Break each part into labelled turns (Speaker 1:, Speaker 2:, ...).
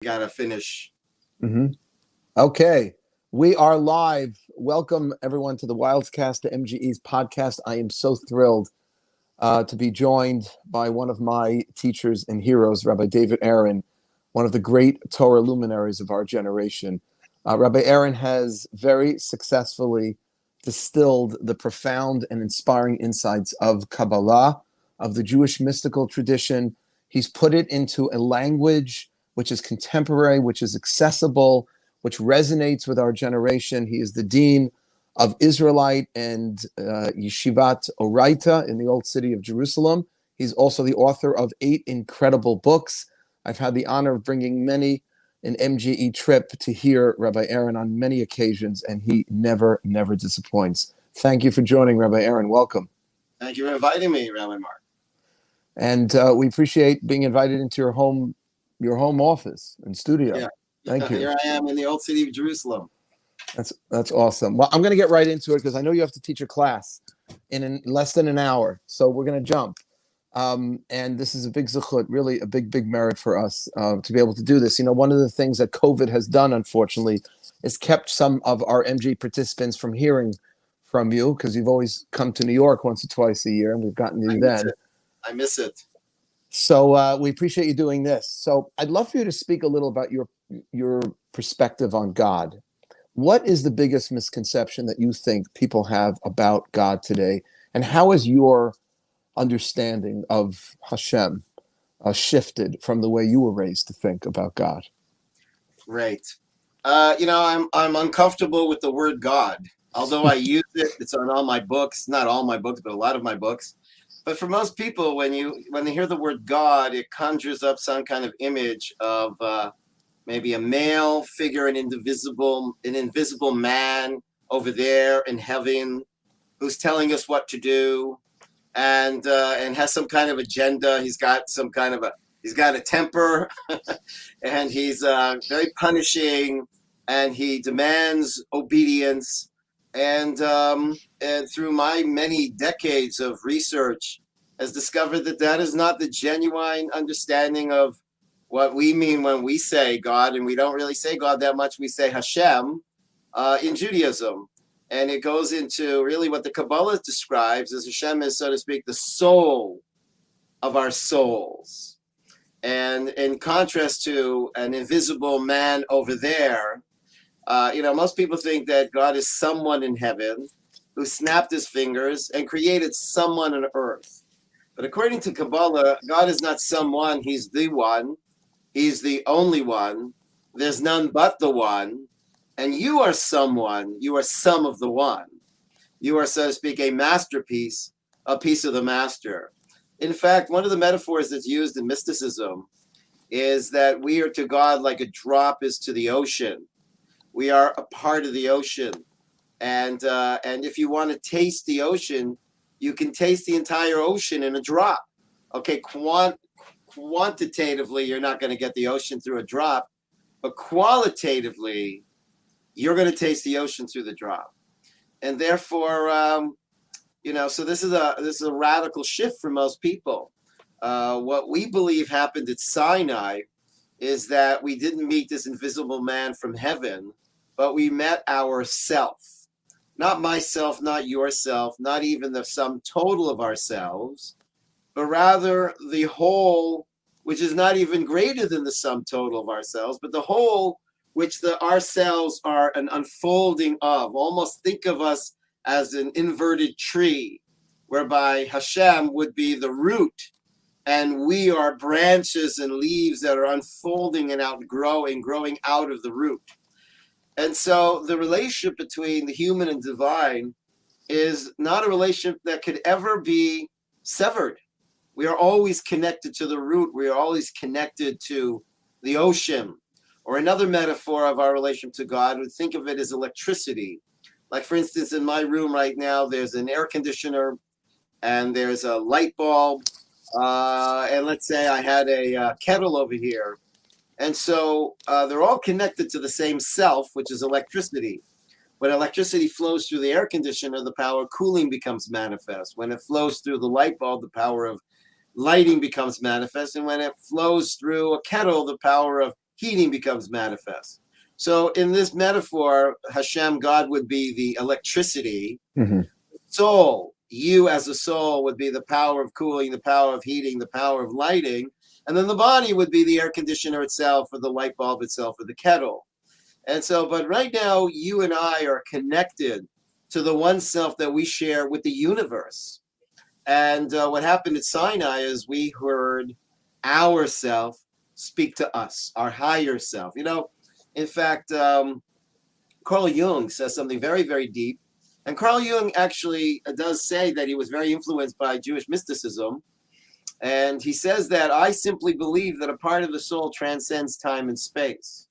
Speaker 1: Gotta finish.
Speaker 2: Mm-hmm. Okay, we are live. Welcome everyone to the Wildscast, to MGE's podcast. I am so thrilled to be joined by one of my teachers and heroes, Rabbi David Aaron, one of the great Torah luminaries of our generation. Rabbi Aaron has very successfully distilled the profound and inspiring insights of Kabbalah, of the Jewish mystical tradition. He's put it into a language which is contemporary, which is accessible, which resonates with our generation. He is the dean of Israelite and Yeshivat Oreita in the old city of Jerusalem. He's also the author of 8 incredible books. I've had the honor of bringing many an MGE trip to hear Rabbi Aaron on many occasions, and he never disappoints. Thank you for joining, Rabbi Aaron. Welcome.
Speaker 1: Thank you for inviting me, Rabbi Mark.
Speaker 2: And we appreciate being invited into your home office and studio.
Speaker 1: Yeah.
Speaker 2: Thank you.
Speaker 1: Here I am in the old city of Jerusalem.
Speaker 2: That's awesome. Well, I'm going to get right into it because I know you have to teach a class in less than an hour. So we're going to jump. And this is a big zechut, really a big merit for us to be able to do this. You know, one of the things that COVID has done, unfortunately, is kept some of our MG participants from hearing from you because you've always come to New York once or twice a year, and we've gotten you then.
Speaker 1: I miss it.
Speaker 2: So we appreciate you doing this. So I'd love for you to speak a little about your perspective on God. What is the biggest misconception that you think people have about God today? And how has your understanding of Hashem shifted from the way you were raised to think about God?
Speaker 1: Great. I'm uncomfortable with the word God. Although I use it, it's on all my books, not all my books, but a lot of my books. But for most people, when they hear the word God, it conjures up some kind of image of maybe a male figure, an invisible man over there in heaven who's telling us what to do, and has some kind of agenda. He's got a temper, and he's very punishing, and he demands obedience. And through my many decades of research, has discovered that is not the genuine understanding of what we mean when we say God. And we don't really say God that much. We say Hashem in Judaism. And it goes into really what the Kabbalah describes as Hashem is, so to speak, the soul of our souls. And in contrast to an invisible man over there, most people think that God is someone in heaven who snapped his fingers and created someone on earth. But according to Kabbalah, God is not someone. He's the one. He's the only one. There's none but the one. And you are someone. You are some of the one. You are, so to speak, a masterpiece, a piece of the master. In fact, one of the metaphors that's used in mysticism is that we are to God like a drop is to the ocean. We are a part of the ocean. And if you want to taste the ocean, you can taste the entire ocean in a drop. Okay, quantitatively, you're not going to get the ocean through a drop, but qualitatively, you're going to taste the ocean through the drop. And therefore, so this is a radical shift for most people. What we believe happened at Sinai is that we didn't meet this invisible man from heaven, but we met ourself. Not myself, not yourself, not even the sum total of ourselves, but rather the whole, which is not even greater than the sum total of ourselves, but the whole which ourselves are an unfolding of. Almost think of us as an inverted tree, whereby Hashem would be the root, and we are branches and leaves that are unfolding and growing out of the root. And so the relationship between the human and divine is not a relationship that could ever be severed. We are always connected to the root. We are always connected to the ocean. Or another metaphor of our relationship to God, would think of it as electricity. Like, for instance, in my room right now, there's an air conditioner and there's a light bulb. And let's say I had a kettle over here. And so they're all connected to the same self, which is electricity. When electricity flows through the air conditioner, the power of cooling becomes manifest. When it flows through the light bulb, the power of lighting becomes manifest. And when it flows through a kettle, the power of heating becomes manifest. So in this metaphor, Hashem, God, would be the electricity.
Speaker 2: Mm-hmm.
Speaker 1: Soul, you as a soul, would be the power of cooling, the power of heating, the power of lighting. And then the body would be the air conditioner itself, or the light bulb itself, or the kettle. And so, but right now, you and I are connected to the one self that we share with the universe. And what happened at Sinai is we heard our self speak to us, our higher self. In fact, Carl Jung says something very, very deep. And Carl Jung actually does say that he was very influenced by Jewish mysticism. And he says that I simply believe that a part of the soul transcends time and space.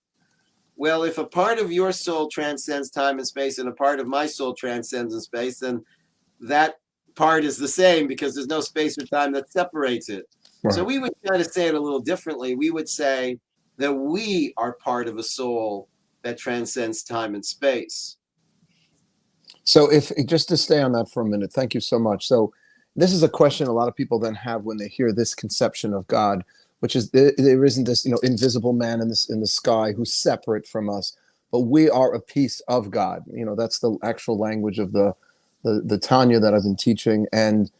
Speaker 1: Well, if a part of your soul transcends time and space and a part of my soul transcends in space, then that part is the same because there's no space or time that separates it. Right. So we would kind of say it a little differently. We would say that we are part of a soul that transcends time and space.
Speaker 2: So if just to stay on that for a minute, thank you so much. So this is a question a lot of people then have when they hear this conception of God, which is there isn't this, invisible man in the sky who's separate from us, but we are a piece of God. That's the actual language of the Tanya that I've been teaching. And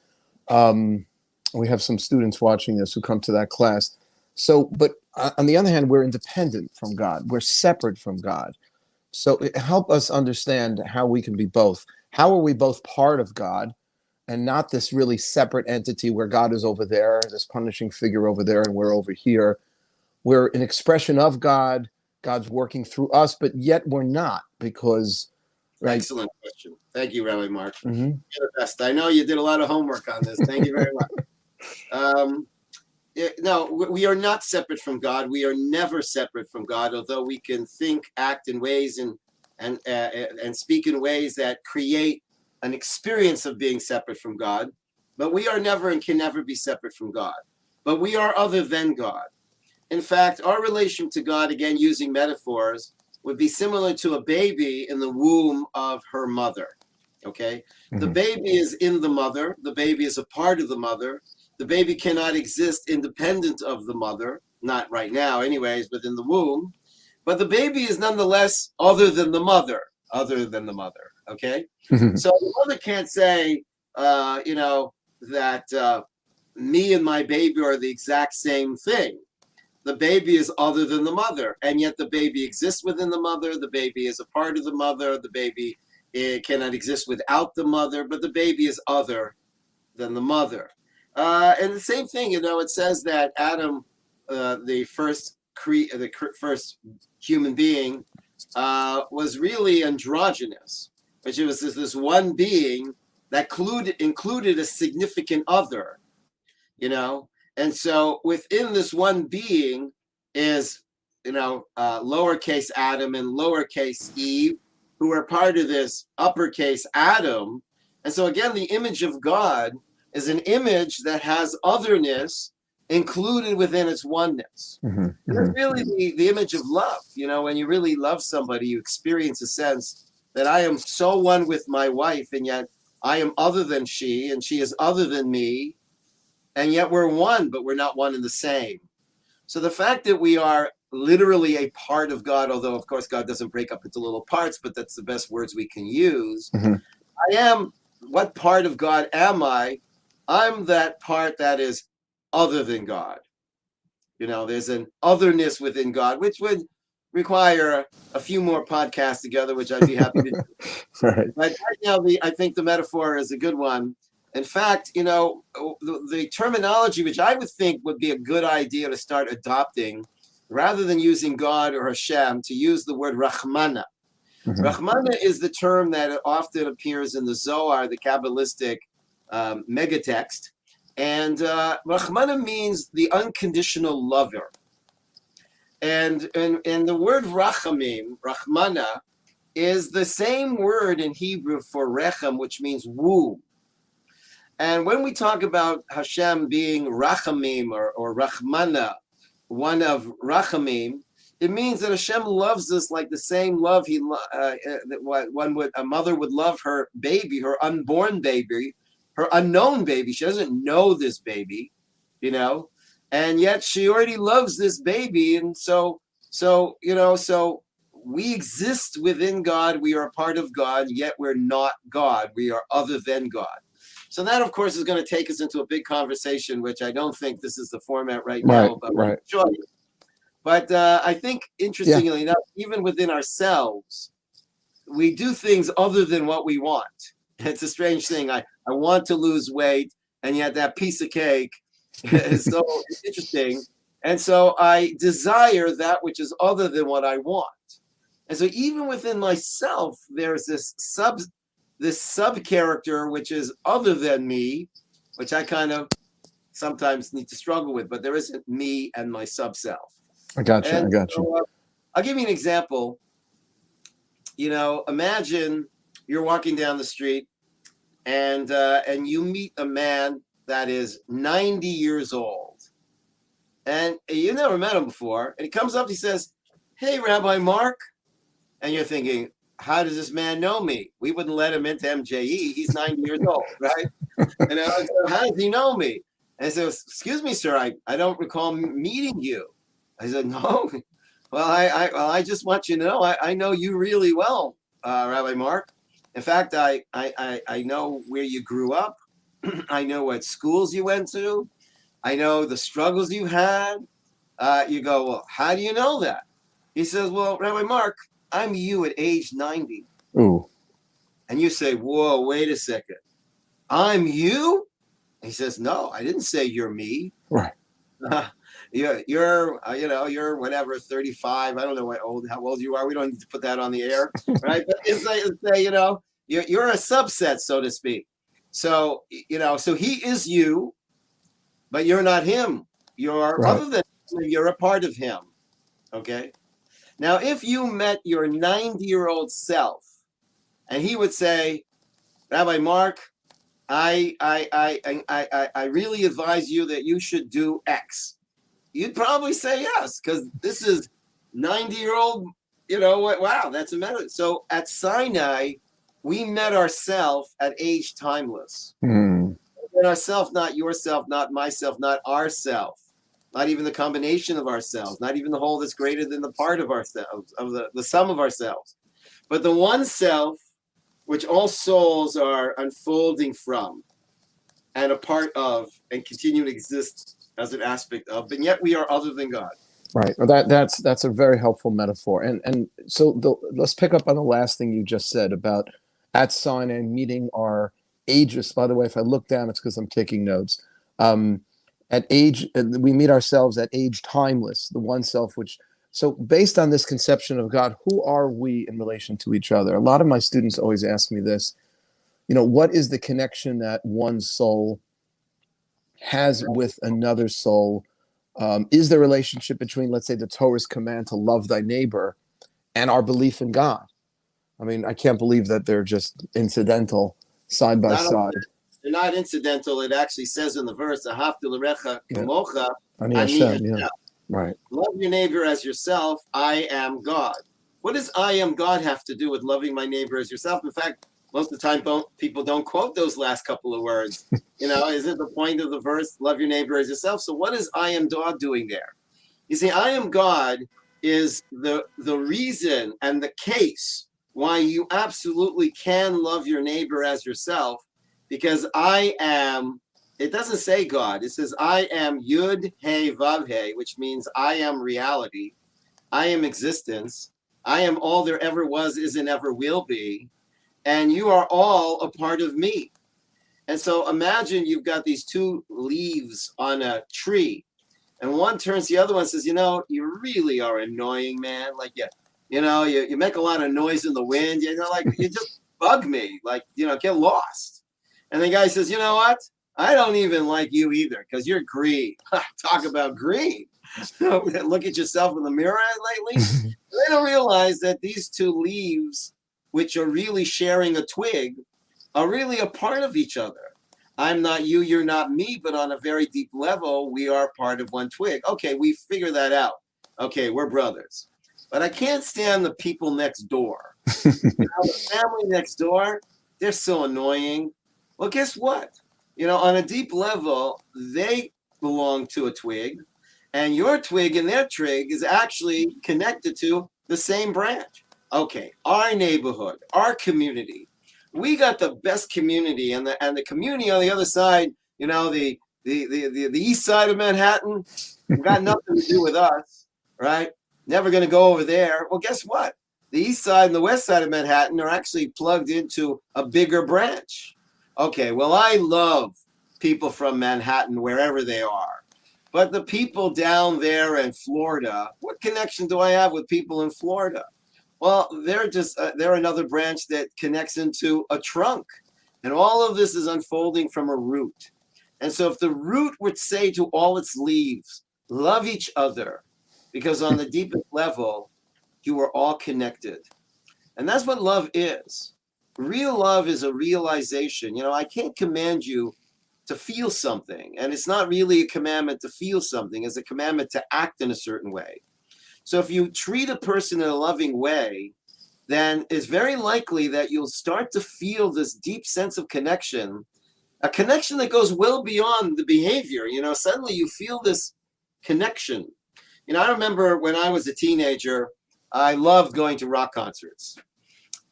Speaker 2: we have some students watching this who come to that class. So, but on the other hand, we're independent from God. We're separate from God. So help us understand how we can be both. How are we both part of God and not this really separate entity where God is over there, this punishing figure over there, and we're over here? We're an expression of God. God's working through us, but yet we're not because... Right.
Speaker 1: Excellent question. Thank you, Rabbi Mark.
Speaker 2: Mm-hmm.
Speaker 1: You're the best. I know you did a lot of homework on this. Thank you very much. No, we are not separate from God. We are never separate from God, although we can think, act in ways and speak in ways that create an experience of being separate from God. But we are never and can never be separate from God. But we are other than God. In fact, our relation to God, again, using metaphors, would be similar to a baby in the womb of her mother. Okay? Mm-hmm. The baby is in the mother. The baby is a part of the mother. The baby cannot exist independent of the mother, not right now anyways, but in the womb. But the baby is nonetheless other than the mother, okay? Mm-hmm. So the mother can't say, that me and my baby are the exact same thing. The baby is other than the mother, and yet the baby exists within the mother. The baby is a part of the mother. The baby cannot exist without the mother, but the baby is other than the mother. And the same thing, it says that Adam, the first human being, was really androgynous, which was this one being that included a significant other, And so within this one being is, lowercase Adam and lowercase Eve, who are part of this uppercase Adam. And so again, the image of God is an image that has otherness included within its oneness. Mm-hmm. It's really the image of love. When you really love somebody, you experience a sense that I am so one with my wife, and yet I am other than she, and she is other than me, and yet we're one, but we're not one and the same. So the fact that we are literally a part of God, although of course God doesn't break up into little parts, but that's the best words we can use. Mm-hmm. What part of God am I? I'm that part that is other than God. There's an otherness within God, which would require a few more podcasts together, which I'd be happy to do. Right. But right now, I think the metaphor is a good one. In fact, the terminology, which I would think would be a good idea to start adopting, rather than using God or Hashem, to use the word Rahmana. Mm-hmm. Rahmana is the term that often appears in the Zohar, the Kabbalistic megatext. And Rahmana means the unconditional lover. And the word Rachamim, Rahmana, is the same word in Hebrew for Rechem, which means womb. And when we talk about Hashem being Rachamim or Rahmana, one of Rachamim, it means that Hashem loves us like the same love that a mother would love her baby, her unborn baby, her unknown baby. She doesn't know this baby, and yet she already loves this baby. And so So, so we exist within God. We are a part of God, yet we're not God. We are other than God. So that, of course, is going to take us into a big conversation, which I don't think this is the format right now. But
Speaker 2: right.
Speaker 1: But I think, interestingly enough, even within ourselves, we do things other than what we want. It's a strange thing. I want to lose weight, and yet that piece of cake is so interesting. And so I desire that which is other than what I want. And so even within myself, there's this sub character which is other than me, which I kind of sometimes need to struggle with, but there isn't me and my sub self.
Speaker 2: I got you.
Speaker 1: I'll give you an example. Imagine you're walking down the street and you meet a man that is 90 years old, and you never met him before, and he comes up, he says, "Hey, Rabbi Mark," and you're thinking, how does this man know me? We wouldn't let him into MJE. He's 90 years old, right? And I said, how does he know me? And I said, "Excuse me, sir, I don't recall meeting you." I said, "No. Well, I just want you to know, I know you really well, Rabbi Mark. In fact, I know where you grew up. I know what schools you went to. I know the struggles you had." You go, "Well, how do you know that?" He says, "Well, Rabbi Mark, I'm you at age 90.
Speaker 2: Ooh.
Speaker 1: And you say, "Whoa, wait a second. I'm you?" And he says, "No, I didn't say you're me."
Speaker 2: Right.
Speaker 1: You're whatever, 35. I don't know how old you are. We don't need to put that on the air, right? But it's like, you're a subset, so to speak. So, so he is you, but you're not him. You're
Speaker 2: right.
Speaker 1: Other than him, you're a part of him. Okay. Now, if you met your 90-year-old self, and he would say, "Rabbi Mark, I really advise you that you should do X," you'd probably say yes, because this is 90-year-old, wow, that's amazing. So at Sinai, we met ourselves at age timeless.
Speaker 2: Hmm.
Speaker 1: We met ourselves, not yourself, not myself, not ourself, not even the combination of ourselves, not even the whole that's greater than the part of ourselves, of the sum of ourselves, but the one self which all souls are unfolding from and a part of and continue to exist as an aspect of, and yet we are other than God.
Speaker 2: Right. Well, that's a very helpful metaphor. And so let's pick up on the last thing you just said about at Sinai meeting our ages. By the way, if I look down, it's because I'm taking notes. At age, we meet ourselves at age timeless, the one self, which, so based on this conception of God, who are we in relation to each other? A lot of my students always ask me this, what is the connection that one soul has with another soul? Is the relationship between, let's say, the Torah's command to love thy neighbor and our belief in God? I mean, I can't believe that they're just incidental side by side.
Speaker 1: They're not incidental. It actually says in the verse, "Ahavta l'recha kamocha
Speaker 2: Ani
Speaker 1: ani
Speaker 2: Hashem,
Speaker 1: Hashem."
Speaker 2: Right.
Speaker 1: Love your neighbor as yourself. I am God. What does "I am God" have to do with loving my neighbor as yourself? In fact, most of the time, people don't quote those last couple of words. Is it the point of the verse, "Love your neighbor as yourself"? So what is "I am God" doing there? You see, "I am God" is the reason and the case why you absolutely can love your neighbor as yourself, because I am, it doesn't say God, it says I am Yud He Vav He, which means I am reality, I am existence, I am all there ever was, is, and ever will be, and you are all a part of me. And so imagine you've got these two leaves on a tree, and one turns to the other one and says, "You really are annoying, man. Like, you make a lot of noise in the wind. You just bug me. Like, get lost." And the guy says, "You know what? I don't even like you either, because you're green." Talk about green. Look at yourself in the mirror lately. They don't realize that these two leaves, which are really sharing a twig, are really a part of each other. I'm not you, you're not me, but on a very deep level, we are part of one twig. Okay, we figure that out. Okay, we're brothers. But I can't stand the people next door. The family next door, they're so annoying. Well, guess what? On a deep level, they belong to a twig, And your twig and their twig is actually connected to the same branch. Okay, our neighborhood, our community. We got the best community, and the community on the other side, the east side of Manhattan, got nothing to do with us, right? Never going to go over there. Well, guess what? The east side and the west side of Manhattan are actually plugged into a bigger branch. Okay, well, I love people from Manhattan, wherever they are. But the people down there in Florida, what connection do I have with people in Florida? Well, they're another branch that connects into a trunk. And all of this is unfolding from a root. And so if the root would say to all its leaves, love each other, because on the deepest level, you are all connected. And that's what love is. Real love is a realization. I can't command you to feel something. And it's not really a commandment to feel something. It's a commandment to act in a certain way. So if you treat a person in a loving way, then it's very likely that you'll start to feel this deep sense of connection, a connection that goes well beyond the behavior. Suddenly you feel this connection. I remember when I was a teenager, I loved going to rock concerts.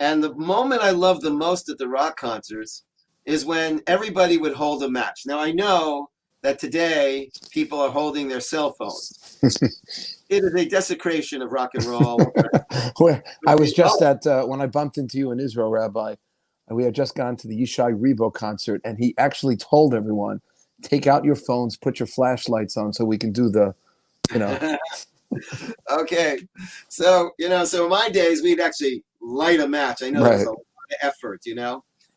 Speaker 1: And the moment I loved the most at the rock concerts is when everybody would hold a match. Now, I know that today people are holding their cell phones. It is a desecration of rock and roll.
Speaker 2: I was just when I bumped into you in Israel, Rabbi, we had just gone to the Yishai Rebo concert, and he actually told everyone, take out your phones, put your flashlights on so we can do the,
Speaker 1: Okay. So in my days, we'd actually light a match. I know
Speaker 2: right.
Speaker 1: There's a lot of effort,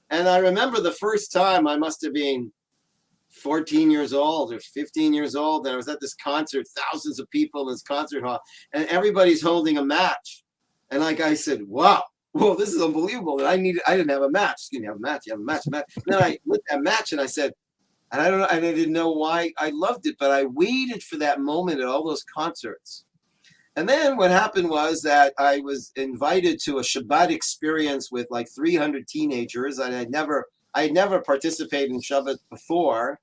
Speaker 1: And I remember the first time I must have been 14 years old or 15 years old, and I was at this concert, thousands of people in this concert hall, and everybody's holding a match. And like I said, wow, well, this is unbelievable. And I didn't have a match. Excuse me, you have a match. And then I lit that match and I said, and I don't know, and I didn't know why I loved it, but I waited for that moment at all those concerts. And then what happened was that I was invited to a Shabbat experience with like 300 teenagers, and I had never participated in Shabbat before.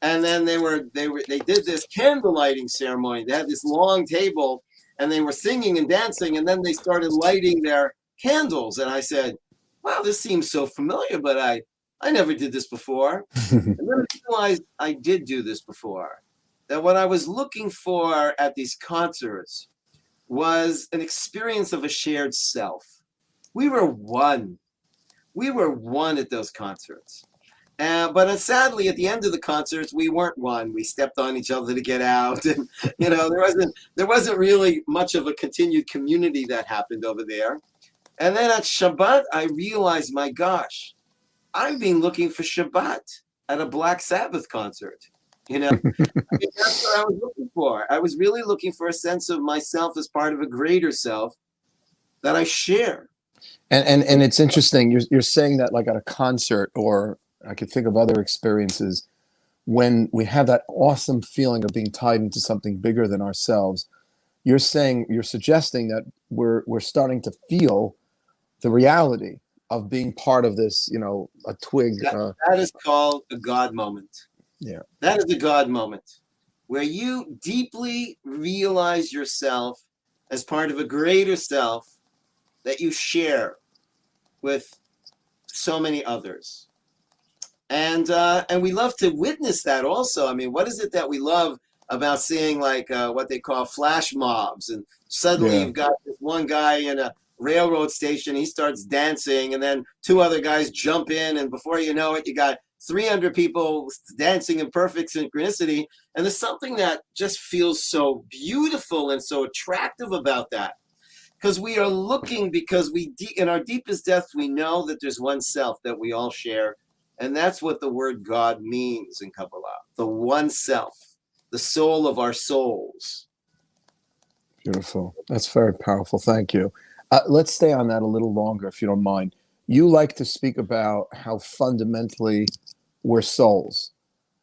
Speaker 1: And then they did this candle lighting ceremony. They had this long table, and they were singing and dancing, and then they started lighting their candles. And I said, wow, this seems so familiar, but I never did this before. And then I realized I did do this before. That what I was looking for at these concerts was an experience of a shared self. We were one. We were one at those concerts. But sadly, at the end of the concerts, we weren't one. We stepped on each other to get out. And, there wasn't really much of a continued community that happened over there. And then at Shabbat, I realized, my gosh, I've been looking for Shabbat at a Black Sabbath concert. That's what I was looking for. I was really looking for a sense of myself as part of a greater self that I share.
Speaker 2: And it's interesting. You're saying that like at a concert, or I could think of other experiences when we have that awesome feeling of being tied into something bigger than ourselves. You're suggesting that we're starting to feel the reality of being part of this, a twig.
Speaker 1: That is called a God moment.
Speaker 2: Yeah.
Speaker 1: That is the God moment, where you deeply realize yourself as part of a greater self that you share with so many others. And we love to witness that also. I mean, what is it that we love about seeing like what they call flash mobs? And suddenly You've got this one guy in a railroad station, he starts dancing, and then two other guys jump in, and before you know it, you got 300 people dancing in perfect synchronicity. And there's something that just feels so beautiful and so attractive about that. Because we are looking, because in our deepest depths, we know that there's one self that we all share. And that's what the word God means in Kabbalah, the one self, the soul of our souls.
Speaker 2: Beautiful. That's very powerful. Thank you. Let's stay on that a little longer, if you don't mind. You like to speak about how fundamentally we're souls,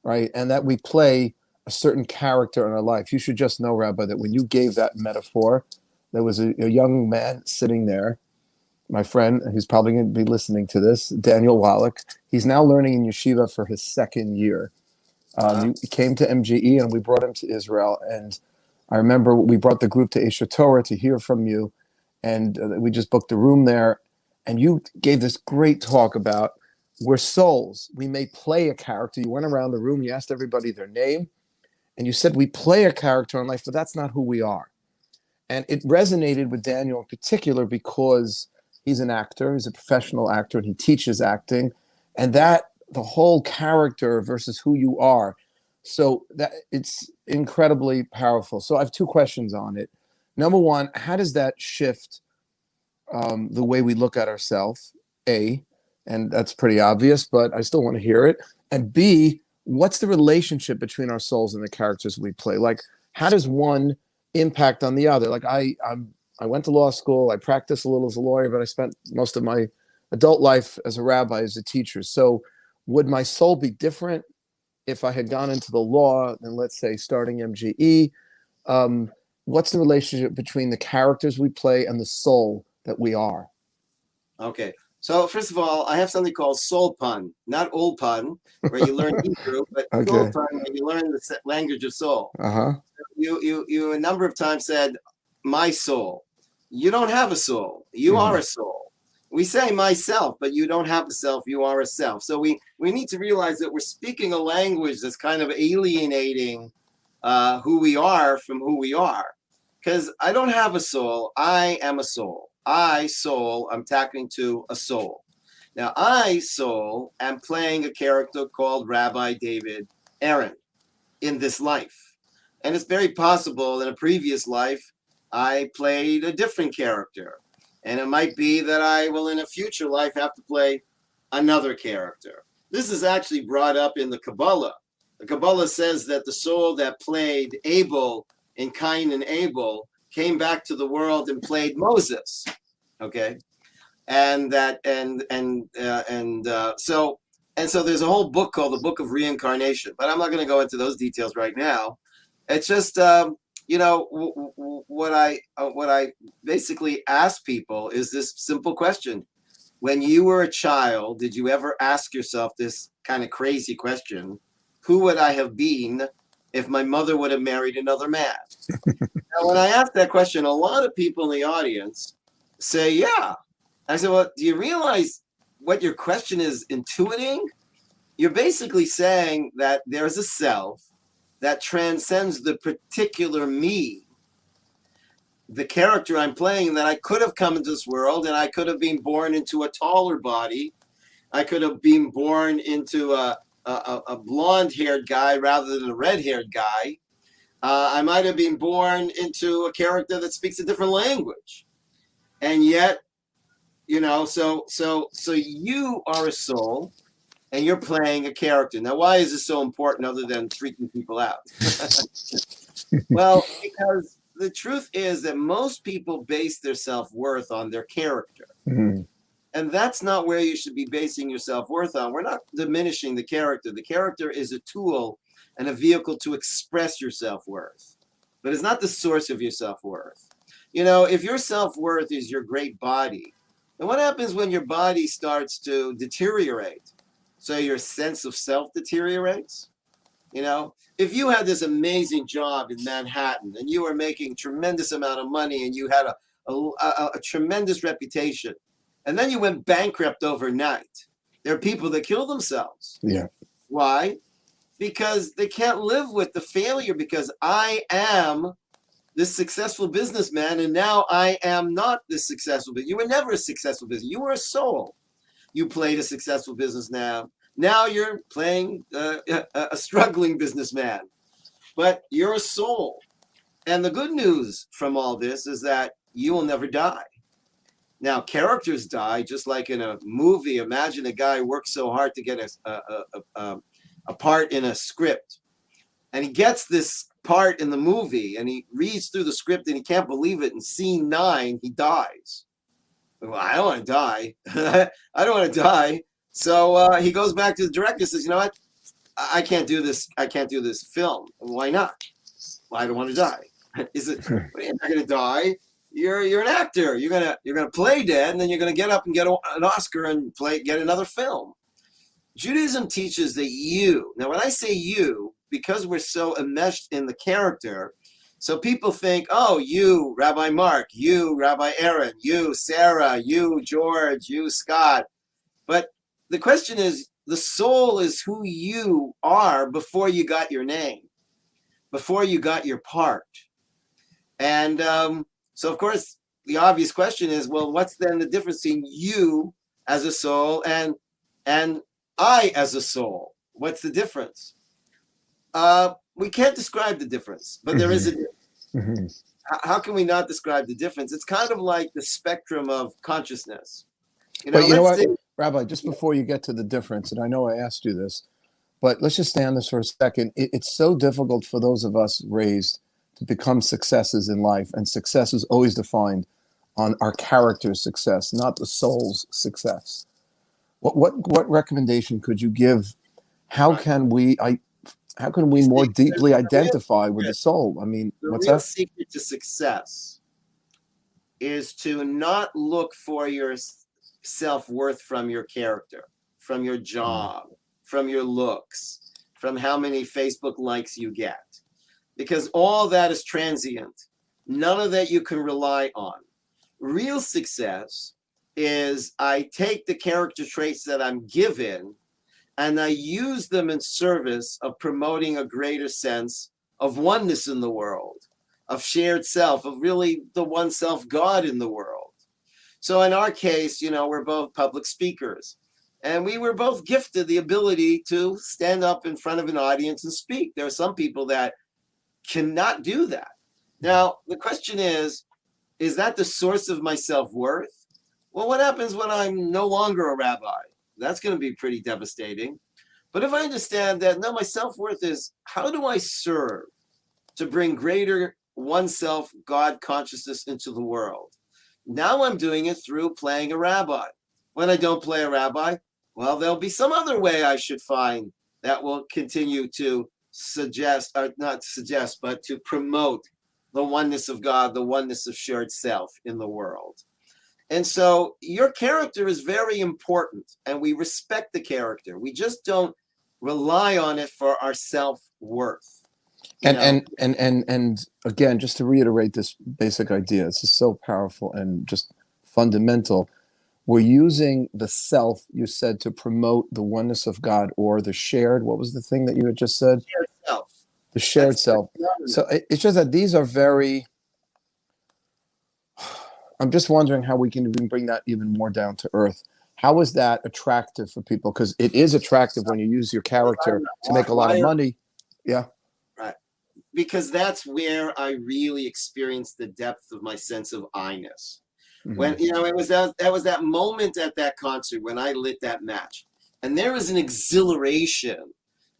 Speaker 2: right? And that we play a certain character in our life. You should just know, Rabbi, that when you gave that metaphor, there was a young man sitting there, my friend, he's probably going to be listening to this, Daniel Wallach. He's now learning in yeshiva for his second year. He came to MGE, and we brought him to Israel. And I remember we brought the group to Esher Torah to hear from you, and we just booked a room there. And you gave this great talk about we're souls. We may play a character. You went around the room, you asked everybody their name, and you said we play a character in life, but that's not who we are. And it resonated with Daniel in particular because he's an actor, he's a professional actor, and he teaches acting. And that the whole character versus who you are. So that it's incredibly powerful. So I have two questions on it. Number one, how does that shift the way we look at ourselves? A, and that's pretty obvious, but I still want to hear it. And B, what's the relationship between our souls and the characters we play? Like, how does one impact on the other? Like, I went to law school, I practiced a little as a lawyer, but I spent most of my adult life as a rabbi, as a teacher. So would my soul be different if I had gone into the law than, let's say, starting MGE? What's the relationship between the characters we play and the soul that we are?
Speaker 1: Okay. So first of all, I have something called soul pun, not old pun, where you learn Hebrew, but
Speaker 2: Okay.
Speaker 1: soul pun, where you learn the language of soul.
Speaker 2: Uh-huh.
Speaker 1: You a number of times said, my soul. You don't have a soul. You are a soul. We say myself, but you don't have a self. You are a self. So we need to realize that we're speaking a language that's kind of alienating who we are from who we are. Because I don't have a soul. I am a soul. I'm talking to a soul. Now, soul, am playing a character called Rabbi David Aaron in this life. And it's very possible in a previous life, I played a different character. And it might be that I will in a future life have to play another character. This is actually brought up in the Kabbalah. The Kabbalah says that the soul that played Abel in Cain and Abel came back to the world and played Moses. Okay. And so there's a whole book called the Book of Reincarnation, but I'm not going to go into those details right now. It's just, what I basically ask people is this simple question. When you were a child, did you ever ask yourself this kind of crazy question? Who would I have been if my mother would have married another man? Now, when I ask that question, a lot of people in the audience say, yeah. I said, well, do you realize what your question is intuiting? You're basically saying that there's a self that transcends the particular me, the character I'm playing, that I could have come into this world and I could have been born into a taller body. I could have been born into a blonde-haired guy rather than a red-haired guy. I might have been born into a character that speaks a different language. And yet, so you are a soul and you're playing a character. Now, why is this so important other than freaking people out? Well, because the truth is that most people base their self-worth on their character. Mm-hmm. And that's not where you should be basing your self-worth on. We're not diminishing the character. The character is a tool and a vehicle to express your self-worth. But it's not the source of your self-worth. If your self-worth is your great body, then what happens when your body starts to deteriorate? So your sense of self deteriorates. If you had this amazing job in Manhattan and you were making a tremendous amount of money and you had a tremendous reputation, and then you went bankrupt overnight, there are people that kill themselves. Yeah. Why? Because they can't live with the failure, because I am this successful businessman and now I am not this successful business. You were never a successful business. You were a soul. You played a successful business now. Now you're playing a struggling businessman, but you're a soul. And the good news from all this is that you will never die. Now, characters die, just like in a movie. Imagine a guy works so hard to get a part in a script. And he gets this part in the movie, and he reads through the script, and he can't believe it. In scene 9, he dies. Well, I don't want to die. I don't want to die. So he goes back to the director and says, you know what? I can't do this. I can't do this film. Why not? Well, I don't want to die. Is it? You're not going to die. You're an actor. You're gonna play dead, and then you're gonna get up and get an Oscar and get another film. Judaism teaches that you. Now, when I say you, because we're so enmeshed in the character, So people think, oh, you, Rabbi Mark, you, Rabbi Aaron, you, Sarah, you, George, you, Scott. But the question is, the soul is who you are before you got your name, before you got your part. And so, of course, the obvious question is, well, what's then the difference between you as a soul and I as a soul? What's the difference? We can't describe the difference, but there is a difference.
Speaker 2: Mm-hmm.
Speaker 1: How can we not describe the difference? It's kind of like the spectrum of consciousness.
Speaker 2: But you know what,
Speaker 1: say,
Speaker 2: Rabbi, just before you get to the difference, and I know I asked you this, but let's just stay on this for a second. It's so difficult for those of us raised to become successes in life, and success is always defined on our character's success, not the soul's success. What recommendation could you give? How can we more deeply identify with the soul? I mean, what's
Speaker 1: the real
Speaker 2: that?
Speaker 1: secret to success is to not look for your self-worth from your character, from your job, from your looks, from how many Facebook likes you get. Because all that is transient. None of that you can rely on. Real success is I take the character traits that I'm given and I use them in service of promoting a greater sense of oneness in the world, of shared self, of really the one self God in the world. So in our case, we're both public speakers, and we were both gifted the ability to stand up in front of an audience and speak. There are some people that cannot do that. Now, the question is that the source of my self-worth? Well, what happens when I'm no longer a rabbi? That's going to be pretty devastating. But if I understand that, no, my self-worth is how do I serve to bring greater oneself, God consciousness into the world? Now I'm doing it through playing a rabbi. When I don't play a rabbi, well, there'll be some other way I should find that will continue to but to promote the oneness of God, the oneness of shared self in the world. And so your character is very important, and we respect the character. We just don't rely on it for our self-worth.
Speaker 2: And again, just to reiterate this basic idea, this is so powerful and just fundamental. We're using the self, you said, to promote the oneness of God, or the shared, what was the thing that you had just said?
Speaker 1: Shared self.
Speaker 2: The shared
Speaker 1: That's
Speaker 2: self. So it's just that these are very, I'm just wondering how we can even bring that even more down to earth. How is that attractive for people? Because it is attractive when you use your character to make a lot of money. Yeah.
Speaker 1: Right. Because that's where I really experienced the depth of my sense of I-ness. When it was that moment at that concert when I lit that match, and there was an exhilaration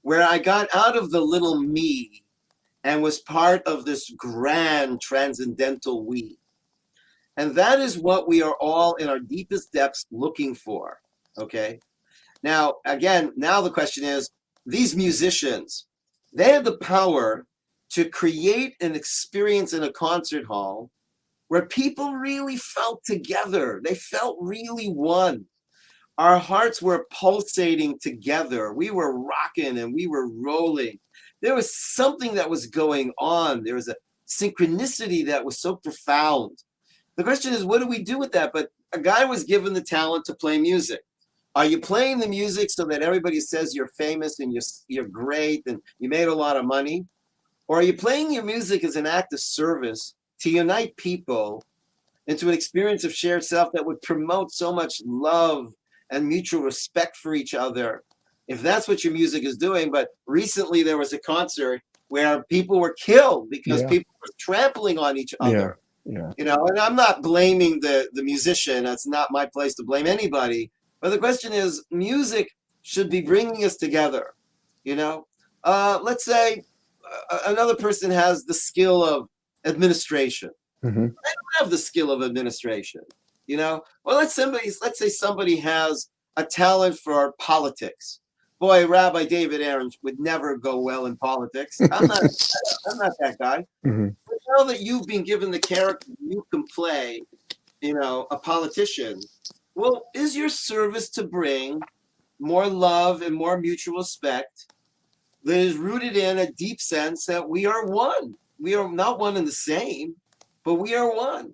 Speaker 1: where I got out of the little me and was part of this grand transcendental we. And that is what we are all in our deepest depths looking for. Okay. Now, again, the question is, these musicians, they had the power to create an experience in a concert hall where people really felt together. They felt really one. Our hearts were pulsating together. We were rocking and we were rolling. There was something that was going on. There was a synchronicity that was so profound. The question is, what do we do with that? But a guy was given the talent to play music. Are you playing the music so that everybody says you're famous and you're great and you made a lot of money? Or are you playing your music as an act of service to unite people into an experience of shared self that would promote so much love and mutual respect for each other, if that's what your music is doing? But recently there was a concert where people were killed because people were trampling on each other.
Speaker 2: Yeah.
Speaker 1: And I'm not blaming the musician. That's not my place to blame anybody. But the question is, music should be bringing us together. Let's say another person has the skill of administration. I don't have the skill of administration. Well, let's say somebody has a talent for politics. Boy, Rabbi David Aaron would never go well in politics. I'm not that guy. But now that you've been given the character, you can play, a politician. Well, is your service to bring more love and more mutual respect that is rooted in a deep sense that we are one? we are not one and the same, but we are one,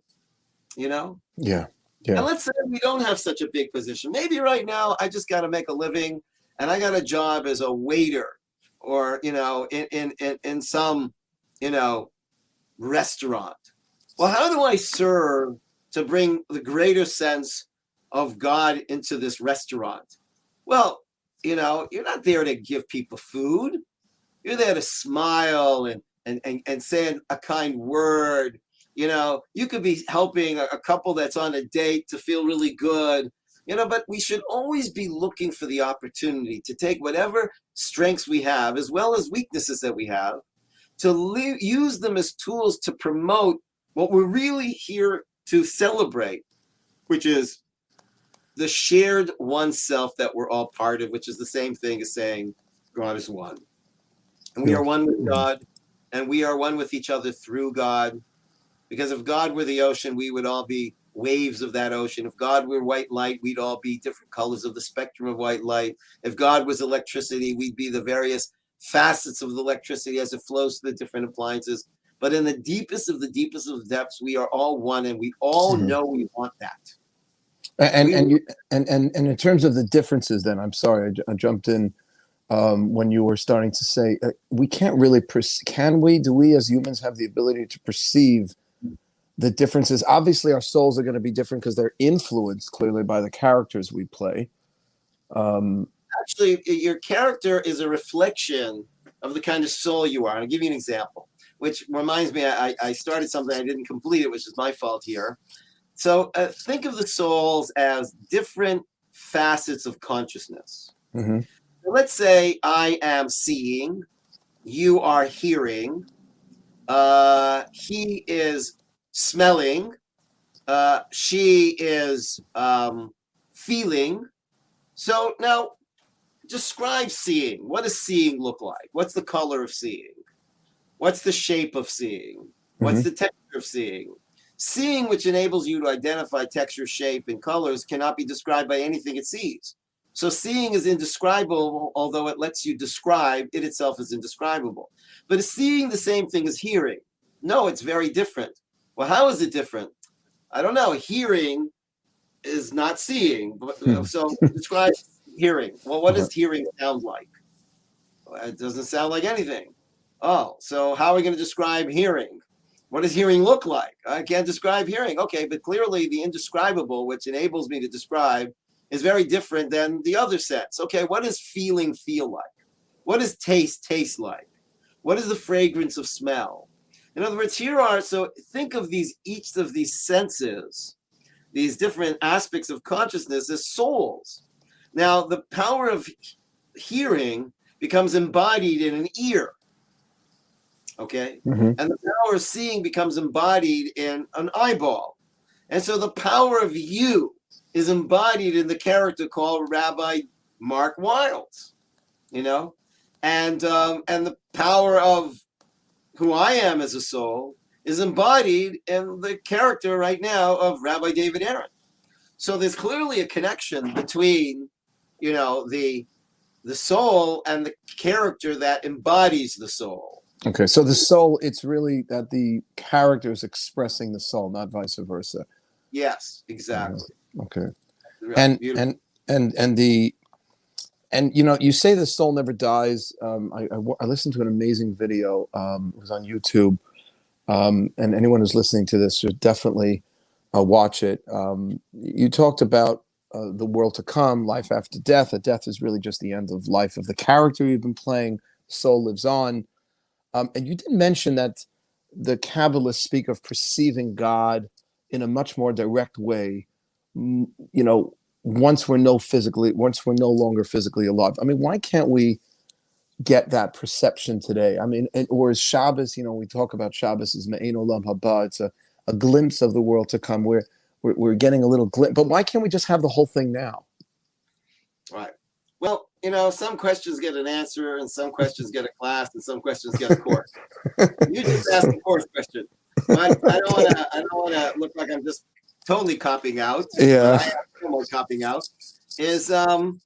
Speaker 1: you know?
Speaker 2: Yeah.
Speaker 1: And let's say we don't have such a big position. Maybe right now I just got to make a living and I got a job as a waiter or, in some, restaurant. Well, how do I serve to bring the greater sense of God into this restaurant? Well, you're not there to give people food. You're there to smile and say a kind word. You could be helping a couple that's on a date to feel really good. But we should always be looking for the opportunity to take whatever strengths we have, as well as weaknesses that we have, to use them as tools to promote what we're really here to celebrate, which is the shared oneself that we're all part of, which is the same thing as saying God is one. And we are one with God, and we are one with each other through God. Because if God were the ocean, we would all be waves of that ocean. If God were white light, we'd all be different colors of the spectrum of white light. If God was electricity, we'd be the various facets of the electricity as it flows to the different appliances. But in the deepest of the depths, we are all one, and we all know we want that.
Speaker 2: And in terms of the differences, then I'm sorry I jumped in when you were starting to say we can't really can we? Do we as humans have the ability to perceive the differences? Obviously, our souls are going to be different because they're influenced clearly by the characters we play.
Speaker 1: Actually, your character is a reflection of the kind of soul you are. And I'll give you an example, which reminds me, I started something, I didn't complete it, which is my fault here. So think of the souls as different facets of consciousness.
Speaker 2: Mm-hmm.
Speaker 1: So let's say I am seeing, you are hearing, he is smelling, she is feeling. So now describe seeing. What does seeing look like? What's the color of seeing? What's the shape of seeing? What's the texture of seeing? Seeing, which enables you to identify texture, shape, and colors, cannot be described by anything it sees. So seeing is indescribable, although it lets you describe, it itself is indescribable. But is seeing the same thing as hearing? No, it's very different. Well, how is it different? I don't know. Hearing is not seeing. So describe hearing. Well, what does hearing sound like? Well, it doesn't sound like anything. Oh, so how are we going to describe hearing? What does hearing look like? I can't describe hearing. Okay, but clearly the indescribable, which enables me to describe, is very different than the other sense. Okay, what does feeling feel like? What does taste like? What is the fragrance of smell? In other words, so think of each of these senses, these different aspects of consciousness as souls. Now, the power of hearing becomes embodied in an ear. Okay. And the power of seeing becomes embodied in an eyeball. And so the power of you is embodied in the character called Rabbi Mark Wildes, and the power of who I am as a soul is embodied in the character right now of Rabbi David Aaron. So there's clearly a connection between, the soul and the character that embodies the soul.
Speaker 2: Okay, so the soul, it's really that the character is expressing the soul, not vice versa.
Speaker 1: Yes, exactly.
Speaker 2: Okay.
Speaker 1: Really
Speaker 2: And you say the soul never dies. I listened to an amazing video. It was on YouTube. And anyone who's listening to this should definitely watch it. You talked about the world to come, life after death. That death is really just the end of life of the character you've been playing. Soul lives on. And you did mention that the Kabbalists speak of perceiving God in a much more direct way, once we're no longer physically alive. I mean, why can't we get that perception today? I mean, or is Shabbos, we talk about Shabbos as Me'ein Olam Haba, it's a glimpse of the world to come. We're getting a little glimpse, but why can't we just have the whole thing now?
Speaker 1: Right. Well, some questions get an answer, and some questions get a class, and some questions get a course. You just asked the course question, but I don't want to look like I'm just totally copying out.
Speaker 2: Yeah.
Speaker 1: I have no more copying out. Is think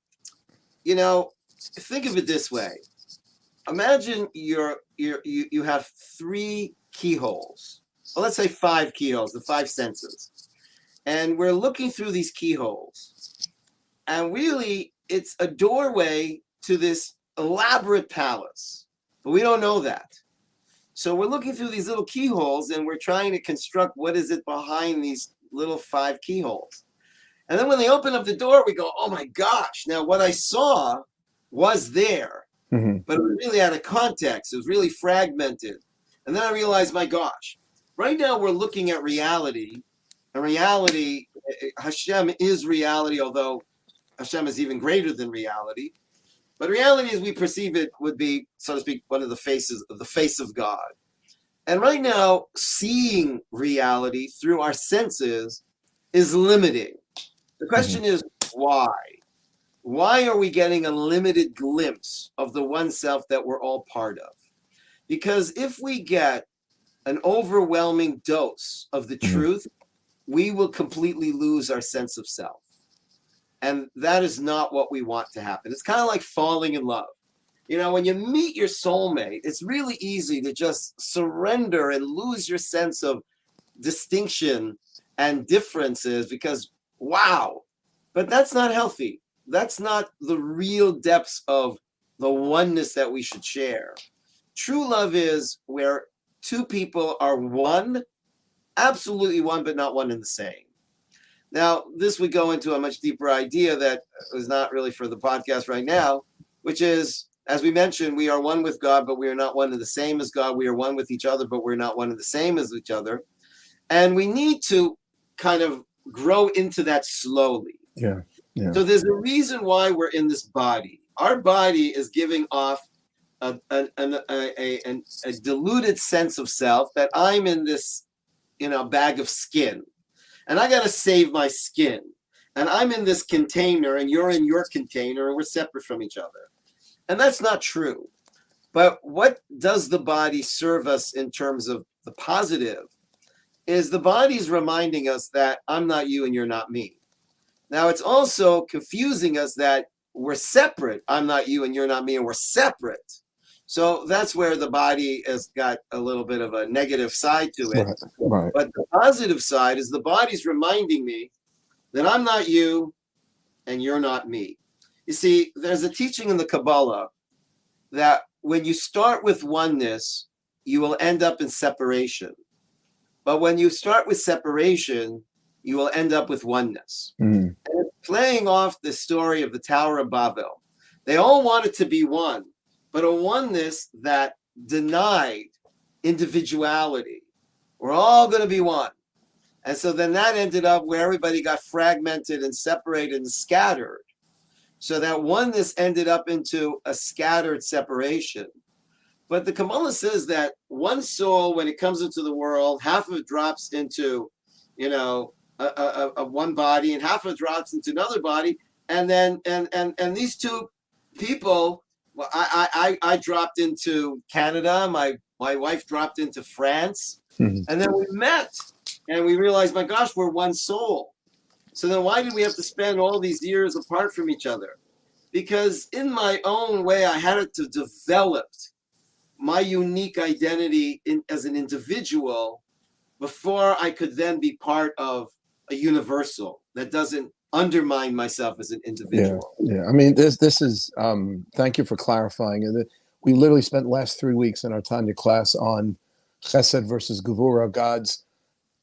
Speaker 1: of it this way. Imagine you have three keyholes. Well, let's say 5 keyholes, the 5 senses. And we're looking through these keyholes. And really, it's a doorway to this elaborate palace. But we don't know that. So we're looking through these little keyholes and we're trying to construct what is it behind these little 5 keyholes. And then when they open up the door, we go, oh my gosh, now what I saw was there, but it was really out of context. It was really fragmented. And then I realized, my gosh, right now we're looking at reality. And reality, Hashem is reality, although Hashem is even greater than reality. But reality as we perceive it would be, so to speak, one of the faces of the face of God. And right now, seeing reality through our senses is limiting. The question is, why? Why are we getting a limited glimpse of the one self that we're all part of? Because if we get an overwhelming dose of the truth, we will completely lose our sense of self. And that is not what we want to happen. It's kind of like falling in love. You know, when you meet your soulmate, it's really easy to just surrender and lose your sense of distinction and differences because, wow, but that's not healthy. That's not the real depths of the oneness that we should share. True love is where 2 people are one, absolutely one, but not one and the same. Now, this would go into a much deeper idea that is not really for the podcast right now, which is, as we mentioned, we are one with God, but we are not one and the same as God. We are one with each other, but we're not one and the same as each other. And we need to kind of grow into that slowly.
Speaker 2: Yeah.
Speaker 1: So there's a reason why we're in this body. Our body is giving off a diluted sense of self that I'm in this, bag of skin. And I got to save my skin. And I'm in this container and you're in your container and we're separate from each other. And that's not true. But what does the body serve us in terms of the positive is the body's reminding us that I'm not you and you're not me. Now, it's also confusing us that we're separate. I'm not you and you're not me and we're separate. So that's where the body has got a little bit of a negative side to it.
Speaker 2: Right.
Speaker 1: But the positive side is the body's reminding me that I'm not you and you're not me. You see, there's a teaching in the Kabbalah that when you start with oneness, you will end up in separation. But when you start with separation, you will end up with oneness. And it's playing off the story of the Tower of Babel. They all wanted to be one, but a oneness that denied individuality. We're all going to be one. And so then that ended up where everybody got fragmented and separated and scattered. So that oneness ended up into a scattered separation. But the Kabbalah says that one soul, when it comes into the world, half of it drops into, a one body, and half of it drops into another body. And then and these 2 people, well, I dropped into Canada. My wife dropped into France, and then we met, and we realized, my gosh, we're one soul. So then why did we have to spend all these years apart from each other? Because in my own way, I had to develop my unique identity as an individual before I could then be part of a universal that doesn't undermine myself as an individual.
Speaker 2: Yeah. I mean, this is, thank you for clarifying. We literally spent the last 3 weeks in our Tanya class on Chesed versus Gevura, God's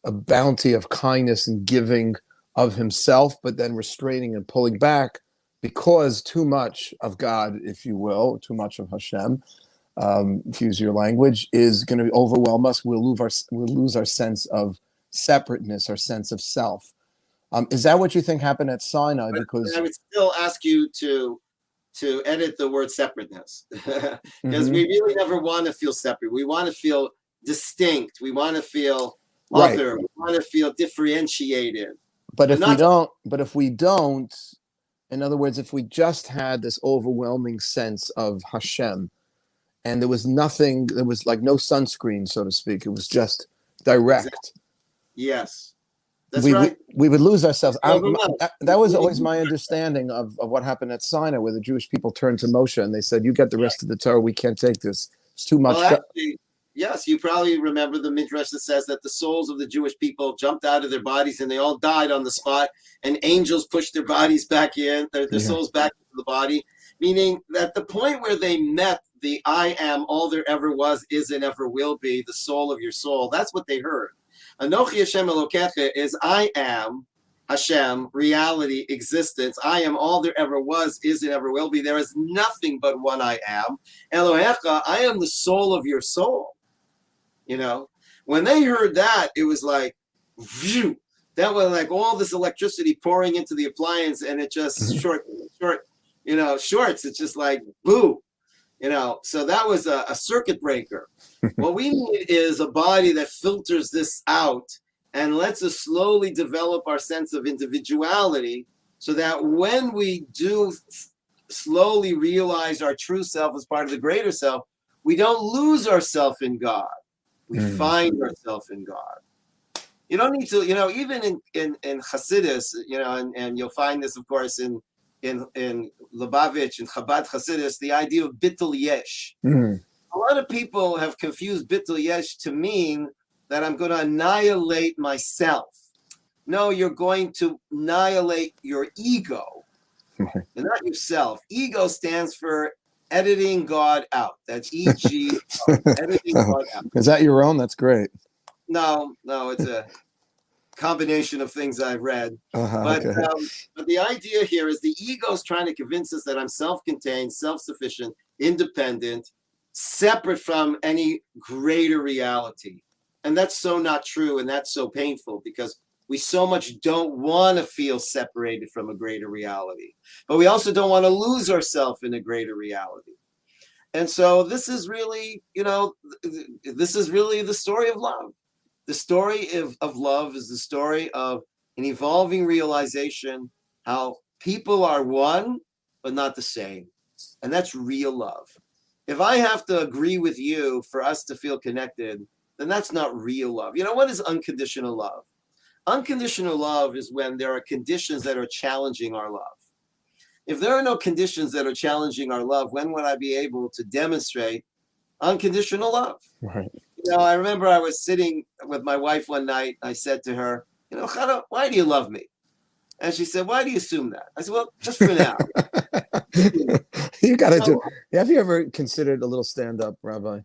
Speaker 2: a bounty of kindness and giving of himself, but then restraining and pulling back because too much of God, if you will, too much of Hashem, if you use your language, is going to overwhelm us. We'll lose our sense of separateness, our sense of self. Is that what you think happened at Sinai? Because
Speaker 1: I would still ask you to edit the word separateness, because we really never want to feel separate. We want to feel distinct. We want to feel other. We want to feel differentiated.
Speaker 2: But if we don't, in other words, if we just had this overwhelming sense of Hashem, and there was nothing, there was like no sunscreen, so to speak. It was just direct.
Speaker 1: Exactly. Yes. That's right.
Speaker 2: We would lose ourselves. That was always my understanding of what happened at Sinai, where the Jewish people turned to Moshe and they said, you get the rest of the Torah. We can't take this. It's too much.
Speaker 1: Well, actually, yes, you probably remember the midrash that says that the souls of the Jewish people jumped out of their bodies and they all died on the spot, and angels pushed their bodies back in, their souls back into the body, meaning that the point where they met the I am, all there ever was, is, and ever will be, the soul of your soul, that's what they heard. Anochi Hashem Elokecha is I am Hashem, reality, existence. I am all there ever was, is, and ever will be. There is nothing but one I am. Elohecha, I am the soul of your soul. You know, when they heard that, it was like, phew, that was like all this electricity pouring into the appliance, and it just shorts. It's just like, boo. So that was a circuit breaker. What we need is a body that filters this out and lets us slowly develop our sense of individuality, so that when we do slowly realize our true self as part of the greater self, we don't lose ourselves in God. We find ourselves in God. You don't need to, even in Hasidus, and you'll find this, of course, in Lubavitch and Chabad Hasidus, the idea of Bittul Yesh. A lot of people have confused Bittul Yesh to mean that I'm going to annihilate myself. No, you're going to annihilate your ego, and not yourself. Ego stands for editing God out. That's E-G, editing God out.
Speaker 2: Is that your own? That's great.
Speaker 1: No, it's a combination of things I've read. But the idea here is the ego is trying to convince us that I'm self-contained, self-sufficient, independent, separate from any greater reality. And that's so not true, and that's so painful, because we so much don't want to feel separated from a greater reality. But we also don't want to lose ourselves in a greater reality. And so this is really, the story of love. The story of love is the story of an evolving realization how people are one, but not the same. And that's real love. If I have to agree with you for us to feel connected, then that's not real love. What is unconditional love? Unconditional love is when there are conditions that are challenging our love. If there are no conditions that are challenging our love, when would I be able to demonstrate unconditional love?
Speaker 2: Right.
Speaker 1: I remember I was sitting with my wife one night. I said to her, Chana, why do you love me? And she said, why do you assume that? I said, well, just for now.
Speaker 2: You got to do. Have you ever considered a little stand-up, Rabbi?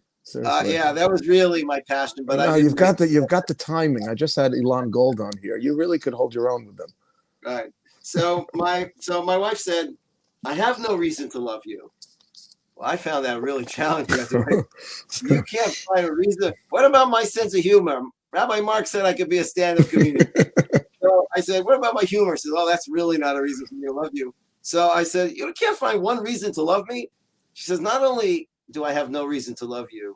Speaker 1: Yeah, that was really my passion. But
Speaker 2: you've got the timing. I just had Elon Gold on here. You really could hold your own with them.
Speaker 1: Right. So my wife said, I have no reason to love you. Well, I found that really challenging. I said, you can't find a reason. What about my sense of humor? Rabbi Mark said I could be a stand-up comedian. So I said, what about my humor? She said, oh, that's really not a reason for me to love you. So I said, you can't find one reason to love me? She says, not only do I have no reason to love you,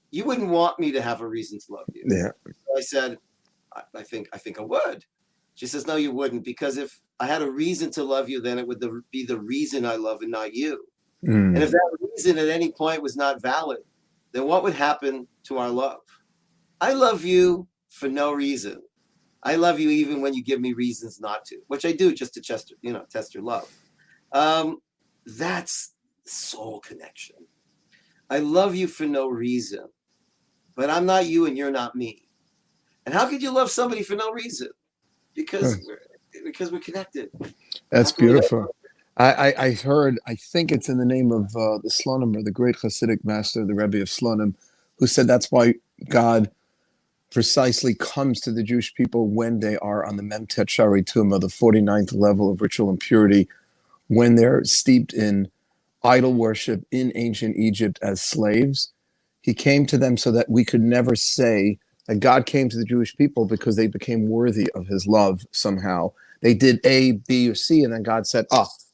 Speaker 1: you wouldn't want me to have a reason to love you.
Speaker 2: Yeah.
Speaker 1: So I said, I think I would. She says, no, you wouldn't, because if I had a reason to love you, then it would be the reason I love and not you. And if that reason at any point was not valid, then what would happen to our love? I love you for no reason. I love you even when you give me reasons not to, which I do just to test your love. That's soul connection. I love you for no reason, but I'm not you and you're not me. And how could you love somebody for no reason? Because we're connected.
Speaker 2: That's beautiful. I heard, I think it's in the name of the Slonim, or the great Hasidic master, the Rebbe of Slonim, who said that's why God precisely comes to the Jewish people when they are on the Memtet Shari Tumah, the 49th level of ritual impurity, when they're steeped in idol worship in ancient Egypt as slaves. He came to them so that we could never say that God came to the Jewish people because they became worthy of his love somehow. They did A, B, or C, and then God said,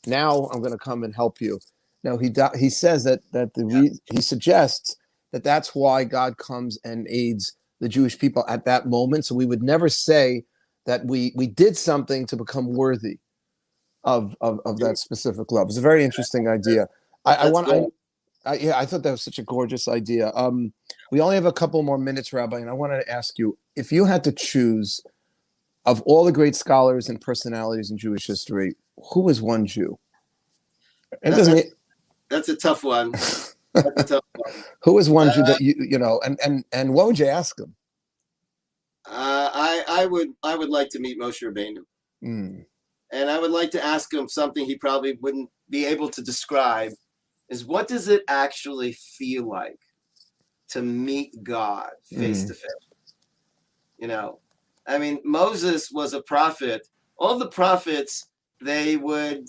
Speaker 2: now I'm going to come and help you. No, he says he suggests that that's why God comes and aids the Jewish people at that moment. So we would never say that we did something to become worthy of that specific love. It's a very interesting idea. I thought that was such a gorgeous idea. We only have a couple more minutes, Rabbi, and I wanted to ask you, if you had to choose, of all the great scholars and personalities in Jewish history, who is one Jew?
Speaker 1: That's a tough one. That's a tough one.
Speaker 2: Who is one
Speaker 1: Uh,
Speaker 2: that and what would you ask him?
Speaker 1: I would like to meet Moshe Rabbeinu,
Speaker 2: Mm,
Speaker 1: and I would like to ask him something he probably wouldn't be able to describe. Is what does it actually feel like to meet God face
Speaker 2: mm,
Speaker 1: to face? You know, I mean, Moses was a prophet. All the prophets, they would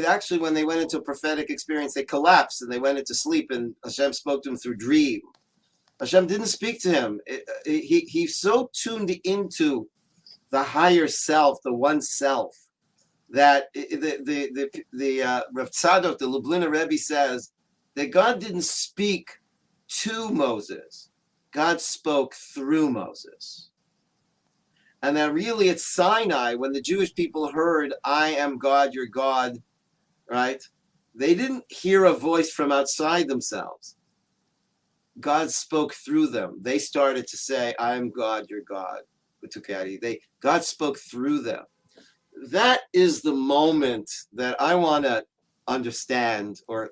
Speaker 1: actually, when they went into a prophetic experience, they collapsed and they went into sleep, and Hashem spoke to them through dream. Hashem didn't speak to him. He's so tuned into the higher self, the one self, that the Rav Tzadok, the Lubliner Rebbe, says that God didn't speak to Moses. God spoke through Moses. And that really at Sinai, when the Jewish people heard, I am God, your God, right? They didn't hear a voice from outside themselves. God spoke through them. They started to say, I am God, your God. God spoke through them. That is the moment that I want to understand, or,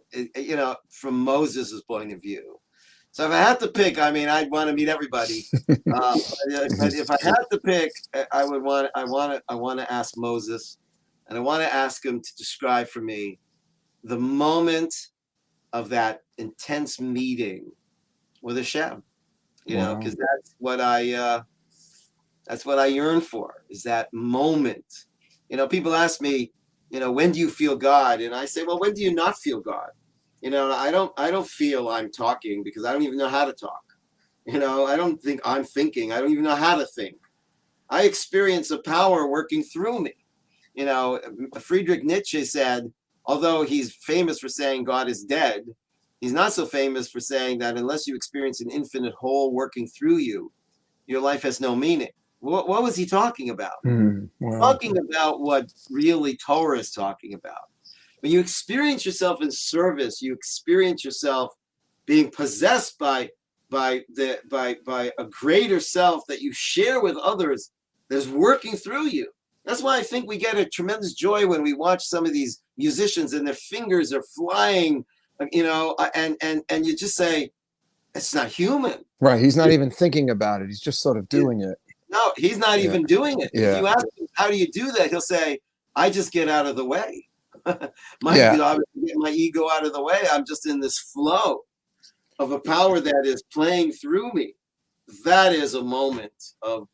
Speaker 1: from Moses' point of view. So if I had to pick, I mean, I'd want to meet everybody. But if I had to pick, I want to ask Moses, and I want to ask him to describe for me the moment of that intense meeting with Hashem.
Speaker 2: wow.
Speaker 1: Because that's what I yearn for, is that moment. People ask me, when do you feel God? And I say, well, when do you not feel God? I don't feel I'm talking, because I don't even know how to talk. I don't think I'm thinking. I don't even know how to think. I experience a power working through me. Friedrich Nietzsche said, although he's famous for saying God is dead, he's not so famous for saying that unless you experience an infinite whole working through you, your life has no meaning. What was he talking about?
Speaker 2: Wow.
Speaker 1: Talking about what really Torah is talking about. When you experience yourself in service, you experience yourself being possessed by a greater self that you share with others that's working through you. That's why I think we get a tremendous joy when we watch some of these musicians and their fingers are flying, and you just say, it's not human.
Speaker 2: Right. He's not even thinking about it. He's just sort of doing it.
Speaker 1: No, he's not even doing it. If
Speaker 2: Yeah.
Speaker 1: you ask him, how do you do that? He'll say, I just get out of the way.
Speaker 2: Yeah.
Speaker 1: My ego out of the way. I'm just in this flow of a power that is playing through me. That is a moment of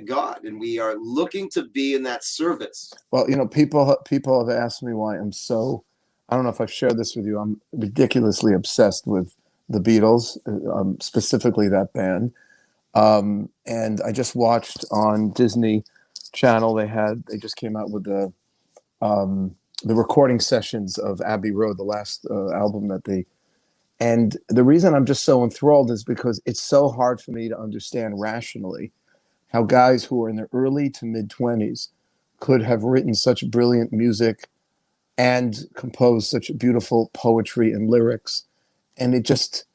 Speaker 1: God, and we are looking to be in that service.
Speaker 2: Well, people have asked me why I'm so. I don't know if I've shared this with you. I'm ridiculously obsessed with the Beatles, specifically that band. And I just watched on Disney Channel. They just came out with the recording sessions of Abbey Road, the last album that they. And the reason I'm just so enthralled is because it's so hard for me to understand rationally how guys who are in their early to mid 20s could have written such brilliant music and composed such beautiful poetry and lyrics, and it just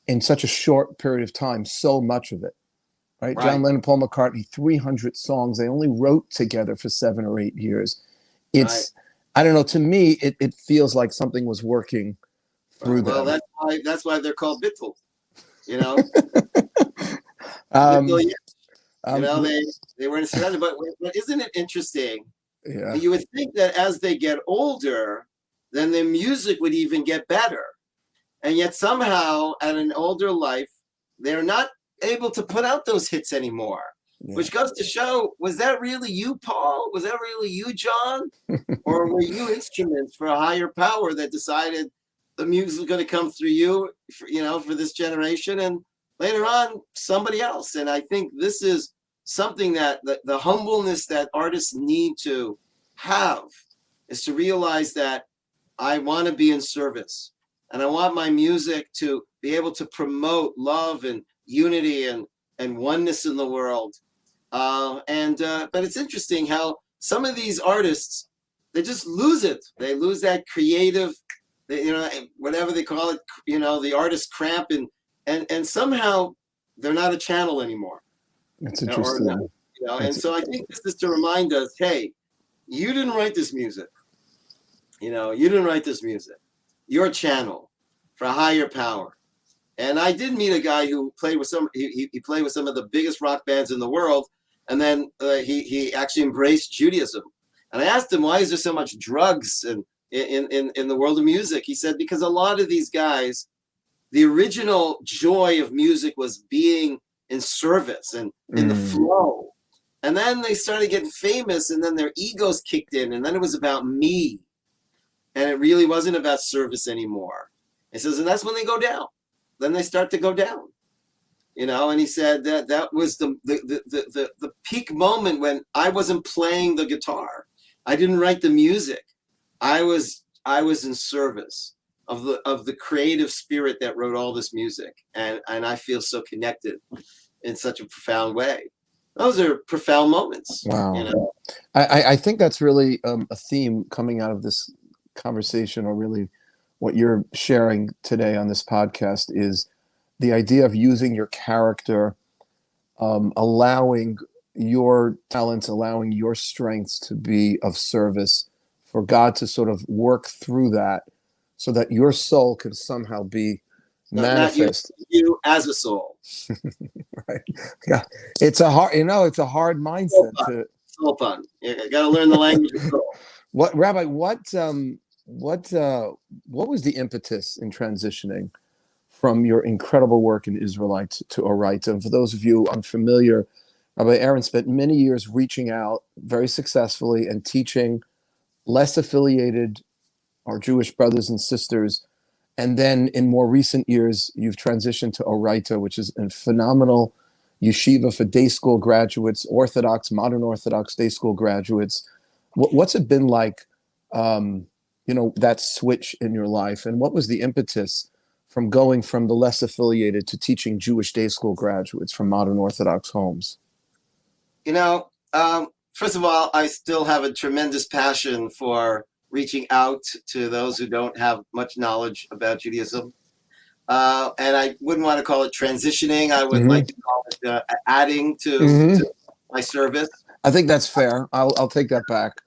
Speaker 2: in such a short period of time, so much of it. Right? John Lennon, Paul McCartney, 300 songs. They only wrote together for 7 or 8 years. It's, I don't know, to me, it feels like something was working through them.
Speaker 1: Well, that's why they're called Beatles. They were surrounded, but isn't it interesting?
Speaker 2: Yeah.
Speaker 1: You would think that as they get older, then their music would even get better. And yet somehow at an older life, they're not able to put out those hits anymore, which goes to show, was that really you, Paul? Was that really you, John? Or were you instruments for a higher power that decided the music is going to come through you, for this generation, and later on somebody else? And I think this is something that the humbleness that artists need to have, is to realize that I want to be in service, and I want my music to be able to promote love and unity and oneness in the world. But it's interesting how some of these artists, they just lose it. They lose that creative, whatever they call it, the artist cramp, and somehow they're not a channel anymore.
Speaker 2: That's interesting.
Speaker 1: And so I think this is to remind us, hey, you didn't write this music. You didn't write this music. You're a channel for a higher power. And I did meet a guy who played with he played with some of the biggest rock bands in the world, and then he actually embraced Judaism. And I asked him, why is there so much drugs in the world of music? He said, because a lot of these guys, the original joy of music was being in service and in the flow. And then they started getting famous, and then their egos kicked in, and then it was about me. And it really wasn't about service anymore. He says, and that's when they go down. Then they start to go down, and he said that was the peak moment when I wasn't playing the guitar. I didn't write the music. I was in service of the creative spirit that wrote all this music. And I feel so connected in such a profound way. Those are profound moments.
Speaker 2: Wow. I think that's really a theme coming out of this conversation, or really what you're sharing today on this podcast, is the idea of using your character, allowing your talents, allowing your strengths to be of service for God to sort of work through that so that your soul can somehow be manifest.
Speaker 1: Not you as a soul.
Speaker 2: Right. Yeah. It's a hard mindset
Speaker 1: soul fun. You got to learn the language of soul.
Speaker 2: What, Rabbi, what was the impetus in transitioning from your incredible work in Israelite to Oreita? And for those of you unfamiliar, Rabbi Aaron spent many years reaching out very successfully and teaching less affiliated, our Jewish brothers and sisters. And then in more recent years, you've transitioned to Oreita, which is a phenomenal yeshiva for day school graduates, Orthodox, modern Orthodox day school graduates. What's it been like, that switch in your life? And what was the impetus from going from the less affiliated to teaching Jewish day school graduates from modern Orthodox homes?
Speaker 1: First of all, I still have a tremendous passion for reaching out to those who don't have much knowledge about Judaism. And I wouldn't want to call it transitioning. I would like to call it adding to my service.
Speaker 2: I think that's fair. I'll take that back.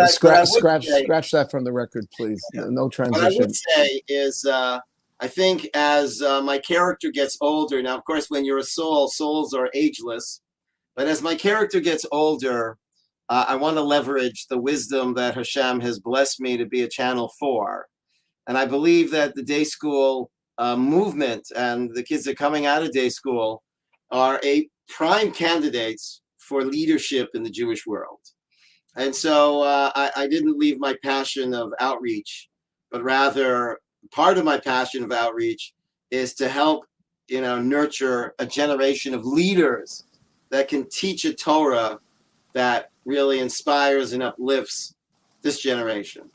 Speaker 2: Scratch that from the record, please.
Speaker 1: Yeah.
Speaker 2: No transition.
Speaker 1: What I would say is, I think as my character gets older, now, of course, when you're a soul, souls are ageless. But as my character gets older, I want to leverage the wisdom that Hashem has blessed me to be a channel for. And I believe that the day school movement and the kids that are coming out of day school are a prime candidates for leadership in the Jewish world. And so I didn't leave my passion of outreach, but rather part of my passion of outreach is to help, nurture a generation of leaders that can teach a Torah that really inspires and uplifts this generation.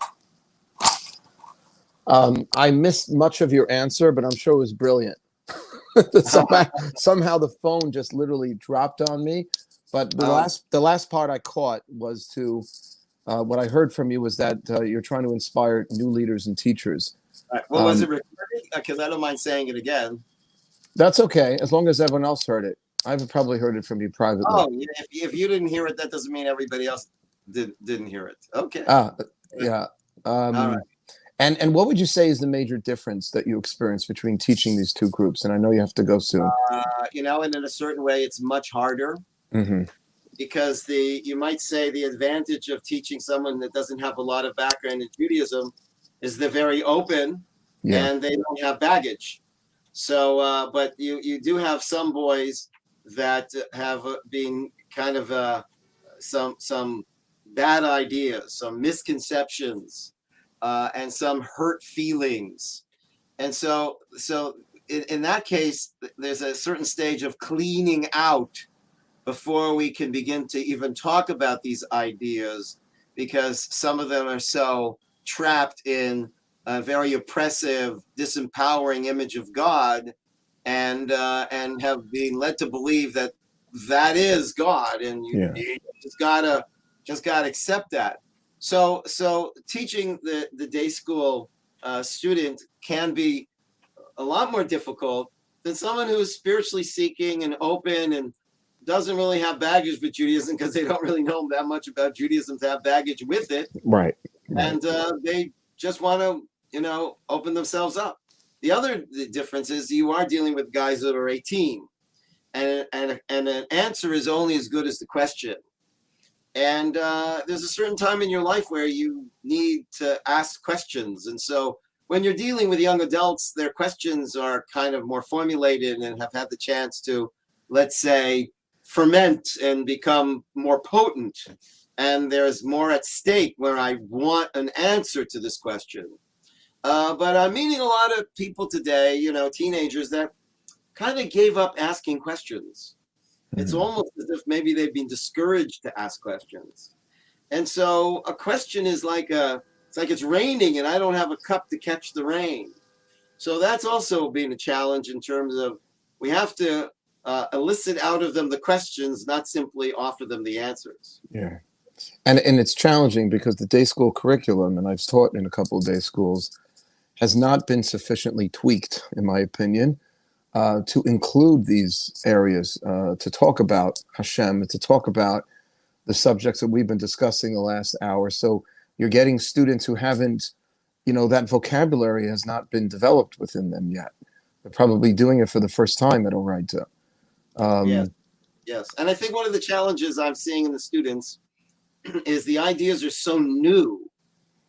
Speaker 2: I missed much of your answer, but I'm sure it was brilliant. Somehow the phone just literally dropped on me. But the last part I caught was what I heard from you was that you're trying to inspire new leaders and teachers.
Speaker 1: Right. Well, was it recorded? Because I don't mind saying it again.
Speaker 2: That's okay, as long as everyone else heard it. I've probably heard it from you privately.
Speaker 1: Oh, if you didn't hear it, that doesn't mean everybody else didn't hear it. Okay.
Speaker 2: Yeah.
Speaker 1: All right.
Speaker 2: And what would you say is the major difference that you experience between teaching these two groups? And I know you have to go soon.
Speaker 1: And in a certain way, it's much harder. Because you might say the advantage of teaching someone that doesn't have a lot of background in Judaism is they're very open and they don't have baggage. So, but you do have some boys that have been kind of some bad ideas, some misconceptions, and some hurt feelings. And so in that case, there's a certain stage of cleaning out before we can begin to even talk about these ideas, because some of them are so trapped in a very oppressive, disempowering image of God, and have been led to believe that is God, and you just gotta accept that. So teaching the day school student can be a lot more difficult than someone who is spiritually seeking and open and doesn't really have baggage with Judaism, because they don't really know that much about Judaism to have baggage with it.
Speaker 2: Right.
Speaker 1: And they just want to open themselves up. The other difference is you are dealing with guys that are 18, and an answer is only as good as the question. And there's a certain time in your life where you need to ask questions. And so when you're dealing with young adults, their questions are kind of more formulated and have had the chance to, let's say, ferment and become more potent. And there's more at stake where I want an answer to this question. But I'm meeting a lot of people today, teenagers that kind of gave up asking questions. It's almost as if maybe they've been discouraged to ask questions. And so a question is it's like it's raining and I don't have a cup to catch the rain. So that's also been a challenge in terms of we have to elicit out of them the questions, not simply offer them the answers.
Speaker 2: Yeah. And it's challenging because the day school curriculum, and I've taught in a couple of day schools, has not been sufficiently tweaked, in my opinion, to include these areas, to talk about Hashem, to talk about the subjects that we've been discussing the last hour. So you're getting students who haven't, that vocabulary has not been developed within them yet. They're probably doing it for the first time at Oreita.
Speaker 1: Yes. And I think one of the challenges I'm seeing in the students is the ideas are so new,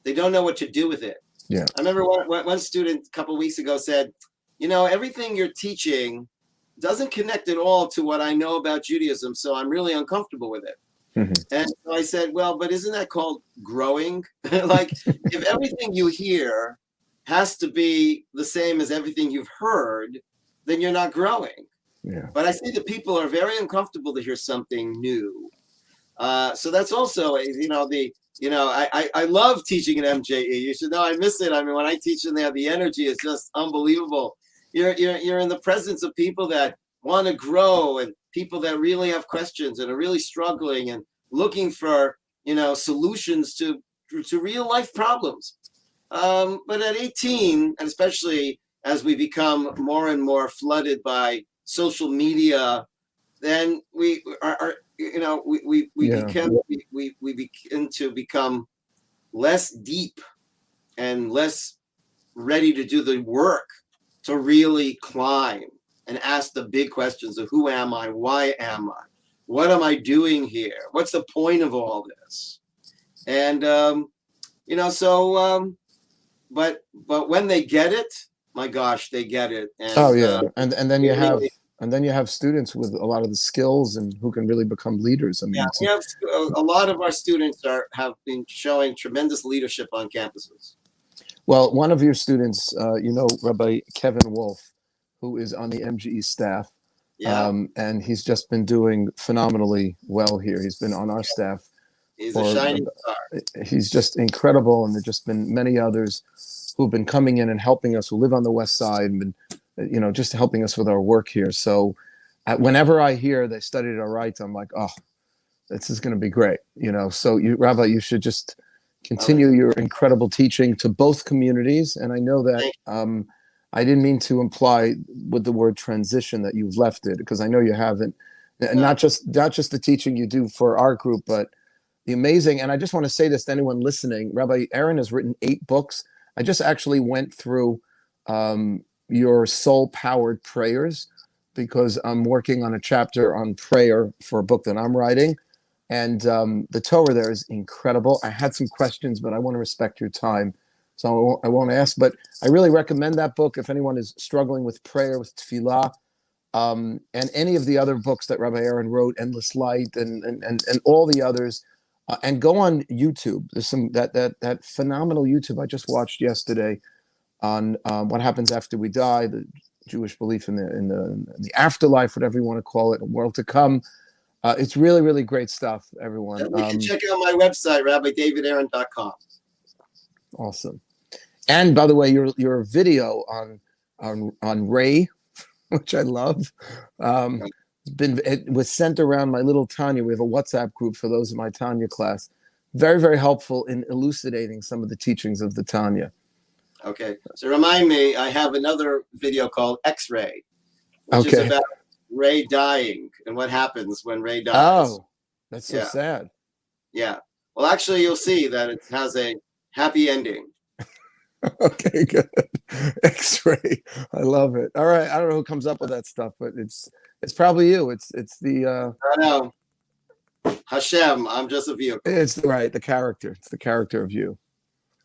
Speaker 1: they don't know what to do with it.
Speaker 2: Yeah.
Speaker 1: I remember one student a couple of weeks ago said, everything you're teaching doesn't connect at all to what I know about Judaism, so I'm really uncomfortable with it. Mm-hmm. And so I said, well, but isn't that called growing? Like, if everything you hear has to be the same as everything you've heard, then you're not growing.
Speaker 2: Yeah.
Speaker 1: But I see that people are very uncomfortable to hear something new. So that's also, I love teaching at MJE. You should know I miss it. I mean, when I teach in there, the energy is just unbelievable. You're in the presence of people that want to grow and people that really have questions and are really struggling and looking for, solutions to real life problems. But at 18, and especially as we become more and more flooded by social media, then we begin to become less deep and less ready to do the work to really climb and ask the big questions of who am I, why am I, what am I doing here, what's the point of all this, and but when they get it, my gosh, they get it. And,
Speaker 2: and then you have. And then you have students with a lot of the skills and who can really become leaders. I mean,
Speaker 1: we have a lot of our students have been showing tremendous leadership on campuses.
Speaker 2: Well, one of your students, Rabbi Kevin Wolf, who is on the MGE staff, and he's just been doing phenomenally well here. He's been on our staff.
Speaker 1: He's a shining star.
Speaker 2: He's just incredible, and there's just been many others who've been coming in and helping us, who live on the West Side, and been just helping us with our work here. So whenever I hear they studied at Oreita, I'm like, oh, this is going to be great. So Rabbi, you should just continue your incredible teaching to both communities. And I know that I didn't mean to imply with the word transition that you've left it, because I know you haven't. And not just the teaching you do for our group, but the amazing. And I just want to say this to anyone listening. Rabbi Aaron has written 8 books. I just actually went through your soul-powered prayers, because I'm working on a chapter on prayer for a book that I'm writing. And the Torah there is incredible. I had some questions, but I want to respect your time, so I won't ask. But I really recommend that book if anyone is struggling with prayer, with tefillah, and any of the other books that Rabbi Aaron wrote, Endless Light, and all the others. And go on YouTube. There's some that phenomenal YouTube I just watched yesterday on what happens after we die, the Jewish belief in the afterlife, whatever you want to call it, a world to come. It's really, really great stuff, everyone.
Speaker 1: You can check out my website, rabbidavidaaron.com.
Speaker 2: Awesome. And by the way, your video on Ray, which I love, it was sent around my little Tanya. We have a WhatsApp group for those in my Tanya class. Very, very helpful in elucidating some of the teachings of the Tanya.
Speaker 1: Okay, so remind me, I have another video called X-Ray, which is about Ray dying and what happens when Ray dies.
Speaker 2: Oh, that's so sad.
Speaker 1: Yeah. Well, actually, you'll see that it has a happy ending.
Speaker 2: Okay, good. X-ray. I love it. All right. I don't know who comes up with that stuff, but it's probably you. It's the
Speaker 1: I know. Hashem, I'm just a vehicle.
Speaker 2: it's right, the character. It's the character of you.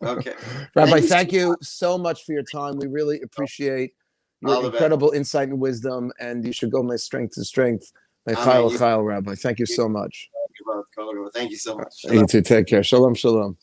Speaker 1: Okay.
Speaker 2: Rabbi,
Speaker 1: Thank you
Speaker 2: thank
Speaker 1: so
Speaker 2: you
Speaker 1: much.
Speaker 2: so much for your time. We really appreciate your
Speaker 1: All the best.
Speaker 2: incredible insight and wisdom, and you should go my strength to strength. My
Speaker 1: Amen.
Speaker 2: chayil, Rabbi. Thank you
Speaker 1: You,
Speaker 2: so much.
Speaker 1: you both. Thank you so much.
Speaker 2: You too. Take care. Shalom, shalom.